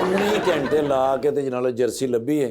19 ਘੰਟੇ ਲਾ ਕੇ ਤੇ ਜਨਾਲੇ ਜਰਸੀ ਲੱਭੀ ਹੈ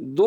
2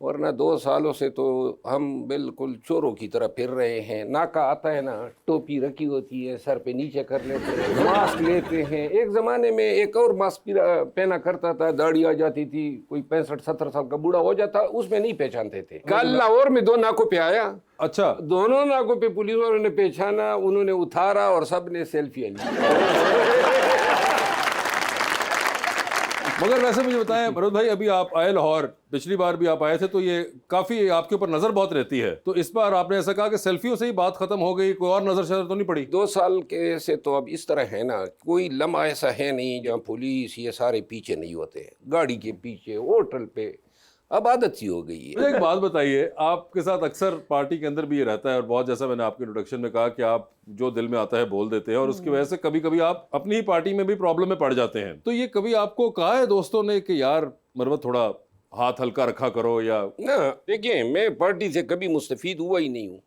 ورنہ 2 سالوں سے تو ہم بالکل چوروں کی طرح پھر رہے ہیں. ناکا آتا ہے نا, ٹوپی رکھی ہوتی ہے, سر پہ نیچے کر لیتے ہیں, ماسک لیتے ہیں. ایک زمانے میں ایک اور ماسک پہنا کرتا تھا, داڑھی آ جاتی تھی, کوئی 65-70 سال کا بوڑھا ہو جاتا, اس میں نہیں پہچانتے تھے. کل لاہور میں 2 ناکوں پہ آیا, اچھا, دونوں ناکوں پہ پولیس والوں نے پہچانا, انہوں نے اتارا اور سب نے سیلفی لی. مگر ویسے مجھے بتائیں مرود بھائی, ابھی آپ آئے لاہور, پچھلی بار بھی آپ آئے تھے, تو یہ کافی آپ کے اوپر نظر بہت رہتی ہے, تو اس بار آپ نے ایسا کہا کہ سیلفیوں سے ہی بات ختم ہو گئی, کوئی اور نظر شظر تو نہیں پڑی؟ 2 سال کے سے تو اب اس طرح ہے نا, کوئی لمحہ ایسا ہے نہیں جہاں پولیس یہ سارے پیچھے نہیں ہوتے, گاڑی کے پیچھے, ہوٹل پہ, اب عادت سی ہو گئی ہے. مجھے ایک بات بتائیے, آپ کے ساتھ اکثر پارٹی کے اندر بھی یہ رہتا ہے, اور بہت جیسا میں نے آپ کے انٹروڈکشن میں کہا کہ آپ جو دل میں آتا ہے بول دیتے ہیں, اور اس کی وجہ سے کبھی کبھی آپ اپنی ہی پارٹی میں بھی پرابلم میں پڑ جاتے ہیں. تو یہ کبھی آپ کو کہا ہے دوستوں نے کہ یار مروت تھوڑا ہاتھ ہلکا رکھا کرو؟ یا نہ دیکھیں, میں پارٹی سے کبھی مستفید ہوا ہی نہیں ہوں,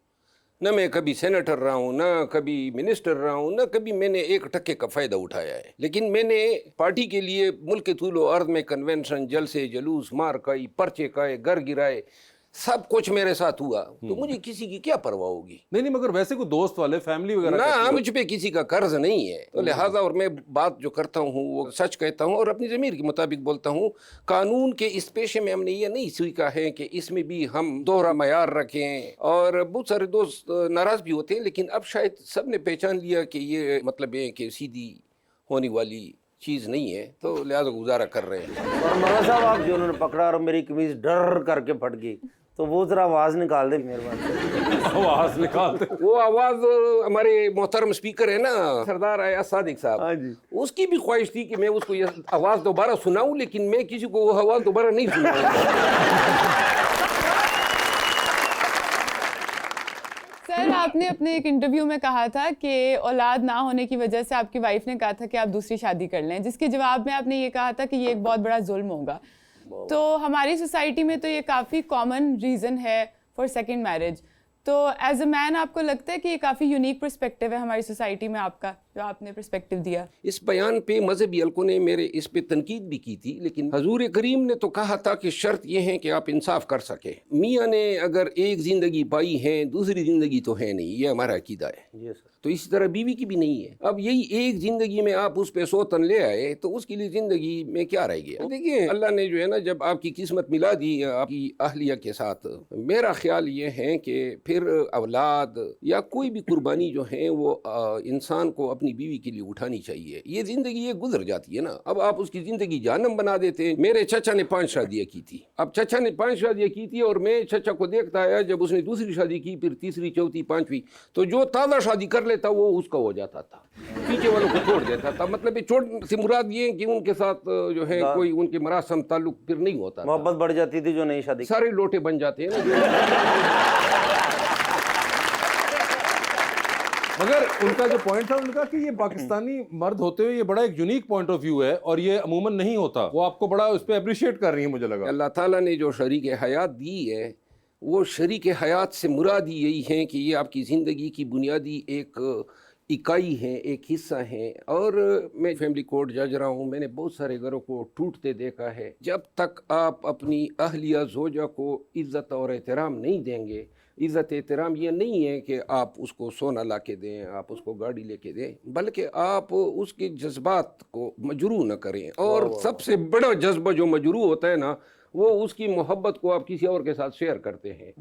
نہ میں کبھی سینیٹر رہا ہوں, نہ کبھی منسٹر رہا ہوں, نہ کبھی میں نے 1 ٹکے کا فائدہ اٹھایا ہے. لیکن میں نے پارٹی کے لیے ملک کے طول و عرض میں کنونشن, جلسے, جلوس, مار کائی, پرچے کائے, گھر گرائے, سب کچھ میرے ساتھ ہوا, تو مجھے کسی کی کیا پرواہ ہوگی؟ نہیں, مگر ویسے کوئی دوست والے, فیملی وغیرہ نہ, مجھ پہ کسی کا قرض نہیں ہے, تو لہٰذا اور میں بات جو کرتا ہوں وہ سچ کہتا ہوں اور اپنی ضمیر کے مطابق بولتا ہوں. قانون کے اس پیشے میں ہم نے یہ نہیں سیکھا ہے کہ اس میں بھی ہم دوہرا معیار رکھیں, اور بہت سارے دوست ناراض بھی ہوتے ہیں, لیکن اب شاید سب نے پہچان لیا کہ یہ مطلب ہے کہ سیدھی ہونے والی چیز نہیں ہے, تو لہٰذا گزارا کر رہے ہیں. اور مولانا صاحب آپ جو انہوں نے پکڑا اور میری قمیض ڈر کر کے پھٹ گئی, تو وہ ذرا آواز نکال دیں مہربانی. آواز نکالتے. وہ آواز ہمارے محترم اسپیکر ہے نا سردار ایاز صادق صاحب, اس کی بھی خواہش تھی کہ میں اس کو یہ آواز دوبارہ سناؤں, لیکن میں کسی کو وہ آواز دوبارہ نہیں سناؤں. سر, آپ نے اپنے ایک انٹرویو میں کہا تھا کہ اولاد نہ ہونے کی وجہ سے آپ کی وائف نے کہا تھا کہ آپ دوسری شادی کر لیں, جس کے جواب میں آپ نے یہ کہا تھا کہ یہ ایک بہت بڑا ظلم ہوگا. تو ہماری سوسائٹی میں تو یہ کافی کامن ریزن ہے فار سیکنڈ میرج. تو ایز اے مین آپ کو لگتا ہے کہ یہ کافی یونیک پرسپیکٹیو ہے ہماری سوسائٹی میں آپ کا, جو آپ نے پرسپیکٹیو دیا؟ اس بیان پہ مذہبی حلقوں نے میرے اس پہ تنقید بھی کی تھی, لیکن حضور کریم نے تو کہا تھا کہ شرط یہ ہے کہ آپ انصاف کر سکیں. میاں نے اگر ایک زندگی پائی ہے, دوسری زندگی تو ہے نہیں, یہ ہمارا عقیدہ ہے. تو اسی طرح بیوی کی بھی نہیں ہے. اب یہی ایک زندگی میں آپ اس پہ 100 تن لے آئے, تو اس کے لیے زندگی میں کیا رہ گیا؟ دیکھیے, اللہ نے جو ہے نا جب آپ کی قسمت ملا دی آپ کی اہلیہ کے ساتھ, میرا خیال یہ ہے کہ پھر اولاد یا کوئی بھی قربانی جو ہے وہ انسان کو اپنی بیوی کے لیے اٹھانی چاہیے. یہ زندگی یہ گزر جاتی ہے نا, اب آپ اس کی زندگی جہنم بنا دیتے ہیں. میرے چچا نے 5 شادیاں کی تھی. اب چچا نے 5 شادیاں کی تھی, اور میں چچا کو دیکھتا آیا جب اس نے دوسری شادی کی, پھر تیسری, چوتھی, 5ویں, تو جو تازہ شادی کر لیتا وہ اس کا ہو جاتا تھا, پیچھے والوں کو چھوڑ دیتا تھا. مطلب چھوڑ سے مراد یہ کہ ان کے ساتھ جو ہے کوئی ان کے مراسم تعلق پھر نہیں ہوتا, محبت بڑھ جاتی تھی جو نئی شادی, سارے لوٹے بن جاتے ہیں نا. مگر ان کا جو پوائنٹ تھا, ان کا کہ یہ پاکستانی مرد ہوتے ہوئے یہ بڑا ایک یونیک پوائنٹ آف ویو ہے, اور یہ عموماً نہیں ہوتا. وہ آپ کو بڑا اس پہ اپریشیٹ کر رہی ہیں, مجھے لگا. اللہ تعالیٰ نے جو شریک حیات دی ہے, وہ شریک حیات سے مراد ہی یہی ہے کہ یہ آپ کی زندگی کی بنیادی ایک اکائی ہیں, ایک حصہ ہیں. اور میں فیملی کورٹ جج رہا ہوں, میں نے بہت سارے گھروں کو ٹوٹتے دیکھا ہے. جب تک آپ اپنی اہلیہ زوجہ کو عزت اور احترام نہیں دیں گے, عزت احترام یہ نہیں ہے کہ آپ اس کو سونا لا کے دیں, آپ اس کو گاڑی لے کے دیں, بلکہ آپ اس کے جذبات کو مجروح نہ کریں. اور سب سے بڑا جذبہ جو مجروح ہوتا ہے نا, وہ اس کی محبت کو آپ کسی اور کے ساتھ شیئر کرتے ہیں.